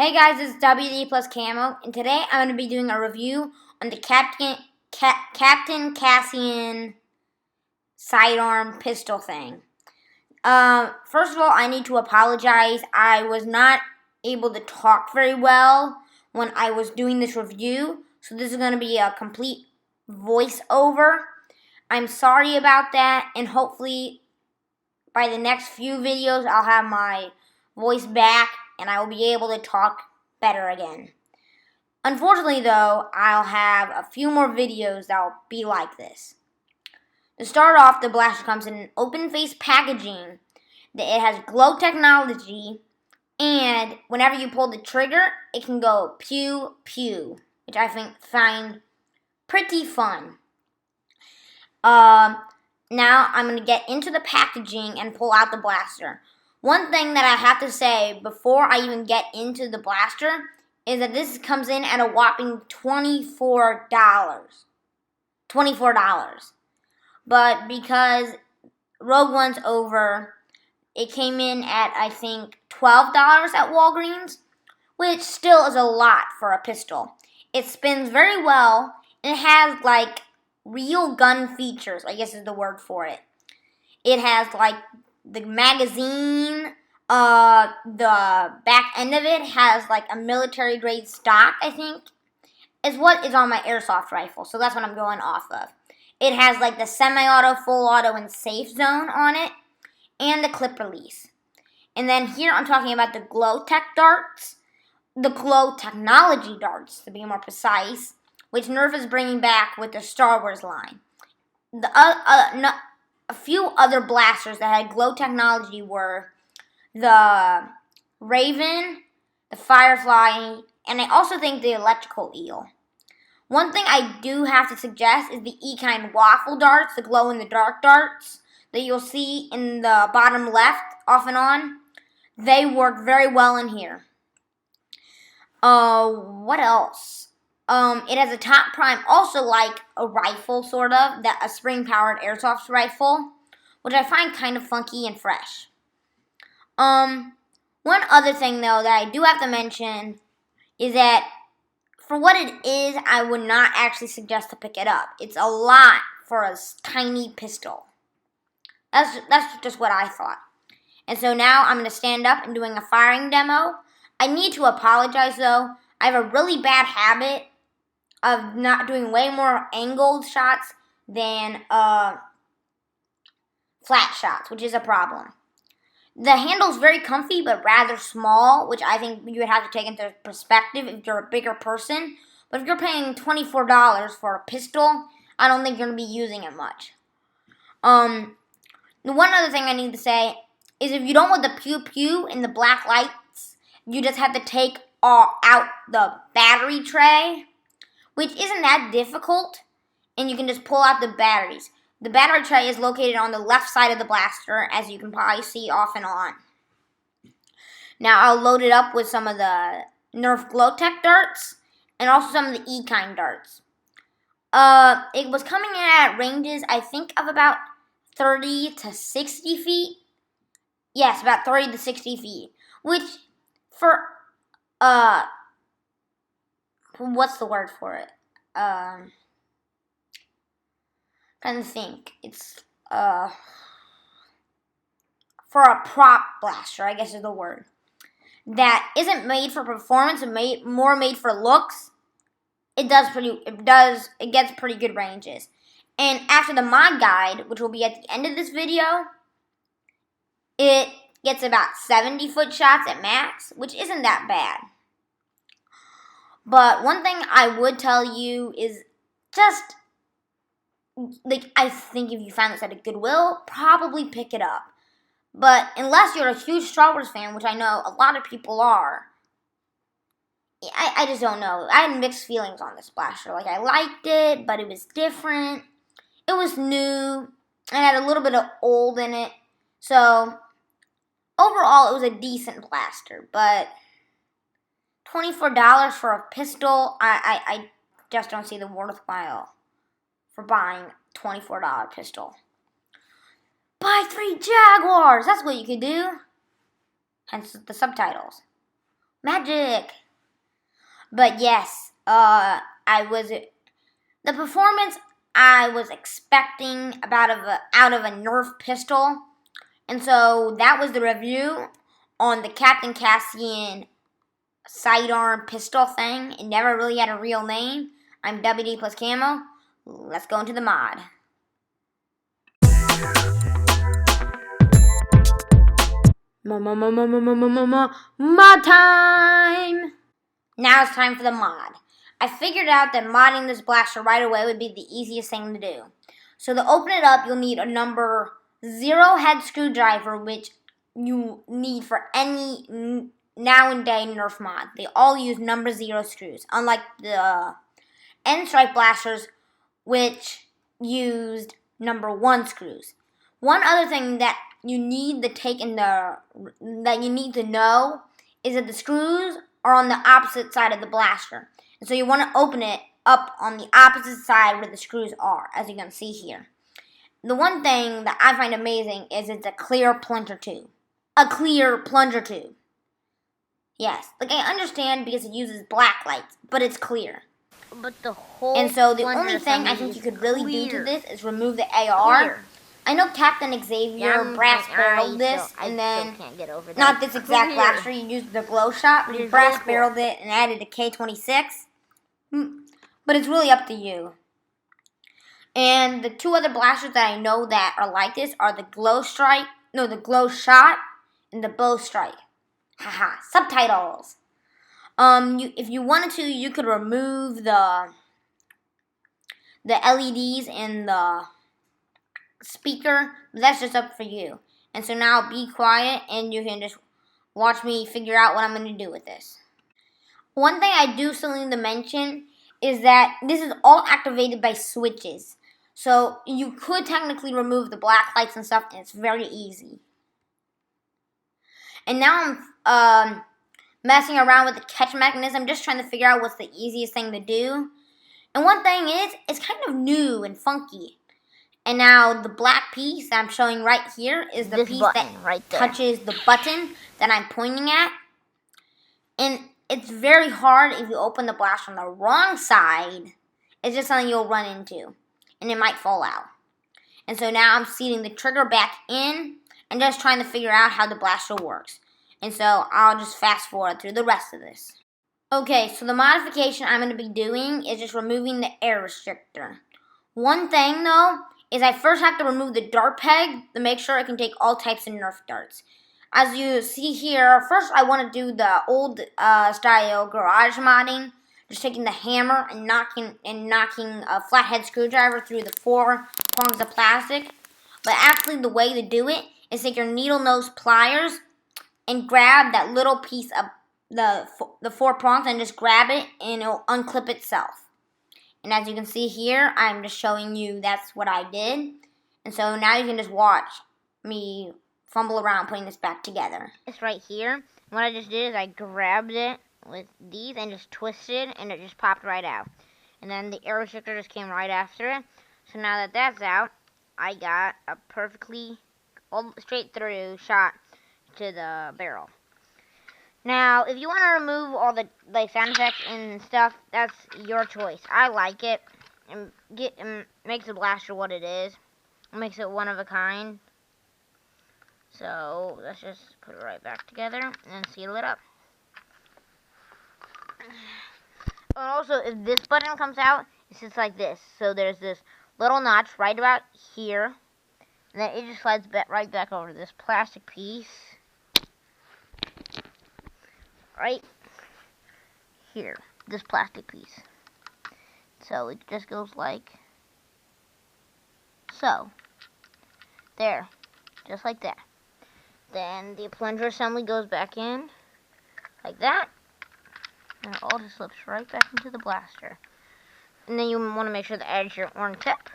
Hey guys, it's WD plus Camo, and today I'm going to be doing a review on the Captain Cassain sidearm pistol thing. First of all, I need to apologize. I was not able to talk very well when I was doing this review, so this is going to be a complete voiceover. I'm sorry about that, and hopefully by the next few videos I'll have my voice back and I will be able to talk better again. Unfortunately though, I'll have a few more videos that will be like this. To start off, the blaster comes in an open face packaging. It has glow technology, and whenever you pull the trigger, it can go pew pew, which I find pretty fun. Now I'm going to get into the packaging and pull out the blaster. One thing that I have to say before I even get into the blaster is that this comes in at a whopping $24. But because Rogue One's over, it came in at, I think, $12 at Walgreens, which still is a lot for a pistol. It spins very well, and it has, like, real gun features, I guess is the word for it. It has, like, the magazine, the back end of it has, like, a military-grade stock, I think, is what is on my airsoft rifle, so that's what I'm going off of. It has, like, the semi-auto, full auto, and safe zone on it, and the clip release. And then here I'm talking about the glow tech darts, the glow technology darts, to be more precise, which Nerf is bringing back with the Star Wars line. A few other blasters that had glow technology were the Raven, the Firefly, and I also think the Electrical Eel. One thing I do have to suggest is the Ekind waffle darts, the glow-in-the-dark darts that you'll see in the bottom left off and on. They work very well in here. What else? It has a top prime, also like a rifle, sort of, that a spring-powered airsoft rifle, which I find kind of funky and fresh. One other thing, though, that I do have to mention is that for what it is, I would not actually suggest to pick it up. It's a lot for a tiny pistol. That's just what I thought. And so now I'm going to stand up and doing a firing demo. I need to apologize, though. I have a really bad habit of not doing way more angled shots than flat shots, which is a problem. The handle's very comfy, but rather small, which I think you would have to take into perspective if you're a bigger person. But if you're paying $24 for a pistol, I don't think you're going to be using it much. The one other thing I need to say is if you don't want the pew-pew and the black lights, you just have to take out the battery tray, which isn't that difficult, and you can just pull out the batteries. The battery tray is located on the left side of the blaster, as you can probably see off and on. Now I'll load it up with some of the Nerf Glow Tech darts, and also some of the Ekind darts. It was coming in at ranges, I think, of about 30 to 60 feet. Yes, about 30 to 60 feet, which for, what's the word for it? Trying to think. It's, for a prop blaster, I guess is the word, that isn't made for performance and more made for looks, it gets pretty good ranges. And after the mod guide, which will be at the end of this video, it gets about 70-foot shots at max, which isn't that bad. But one thing I would tell you is just, like, I think if you find this at a Goodwill, probably pick it up. But unless you're a huge Star Wars fan, which I know a lot of people are, I just don't know. I had mixed feelings on this blaster. Like, I liked it, but it was different. It was new, and had a little bit of old in it. So, overall, it was a decent blaster, but $24 for a pistol, I just don't see the worthwhile for buying a $24 pistol. Buy 3 Jaguars! That's what you could do. Hence the subtitles. Magic! But yes, the performance I was expecting out of a Nerf pistol. And so that was the review on the Captain Cassian sidearm pistol thing. It never really had a real name. I'm WD plus Camo. Let's go into the mod. Mod time! Now it's time for the mod. I figured out that modding this blaster right away would be the easiest thing to do. So to open it up, you'll need a number 0 head screwdriver, which you need for any now-and-day Nerf mod. They all use number 0 screws, unlike the N-Strike blasters, which used number 1 screws. One other thing that you need to know is that the screws are on the opposite side of the blaster. And so you want to open it up on the opposite side where the screws are, as you can see here. The one thing that I find amazing is it's a clear plunger tube. A clear plunger tube. Yes, like I understand because it uses black lights, but it's clear. But the whole And so the only thing I think you could really do to this is remove the AR. Clear. I know Captain Xavier brass barreled this, and then not this exact blaster. You used the glow shot, but you brass barreled it and added a K26. But it's really up to you. And the two other blasters that I know that are like this are the glow shot, and the bow strike. Haha, subtitles. If you wanted to, you could remove the LEDs in the speaker, but that's just up for you. And so now be quiet and you can just watch me figure out what I'm going to do with this. One thing I do still need to mention is that this is all activated by switches. So you could technically remove the black lights and stuff, and it's very easy. And now I'm messing around with the catch mechanism, just trying to figure out what's the easiest thing to do. And one thing is, it's kind of new and funky. And now the black piece that I'm showing right here is the piece that touches the button that I'm pointing at. And it's very hard if you open the blast on the wrong side. It's just something you'll run into. And it might fall out. And so now I'm seating the trigger back in and just trying to figure out how the blaster works. And so I'll just fast forward through the rest of this. Okay, so the modification I'm going to be doing is just removing the air restrictor. One thing though, is I first have to remove the dart peg to make sure it can take all types of Nerf darts. As you see here, first I want to do the old style garage modding, just taking the hammer and knocking a flathead screwdriver through the 4 prongs of plastic. But actually the way to do it is take your needle nose pliers and grab that little piece of the 4 prongs and just grab it and it'll unclip itself. And as you can see here, I'm just showing you that's what I did. And so now you can just watch me fumble around putting this back together. It's right here. What I just did is I grabbed it with these and just twisted and it just popped right out. And then the air restrictor just came right after it. So now that that's out, I got a perfectly all straight through shot to the barrel. Now, if you want to remove all the sound effects and stuff, that's your choice. I like it. It makes the blaster what it is. It makes it one of a kind. So, let's just put it right back together and seal it up. And also, if this button comes out, it sits like this. So, there's this little notch right about here. And then it just slides right back over this plastic piece. Right here, this plastic piece. So it just goes like so. There, just like that. Then the plunger assembly goes back in like that, and it all just slips right back into the blaster. And then you want to make sure the edge your orange tip,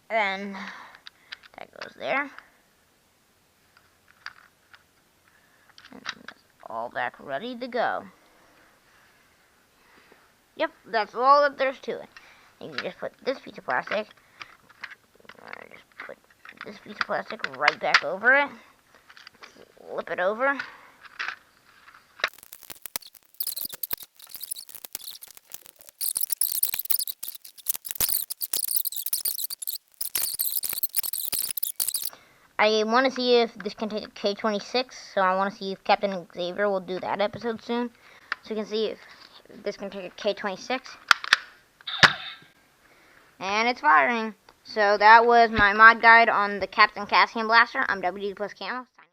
and that goes there. And that's all back ready to go. Yep, that's all that there's to it. And you just put this piece of plastic, right back over it, flip it over, I want to see if this can take a K-26, so I want to see if Captain Xavier will do that episode soon. So we can see if this can take a K-26. And it's firing. So that was my mod guide on the Captain Cassian Blaster. I'm WD plus Camo.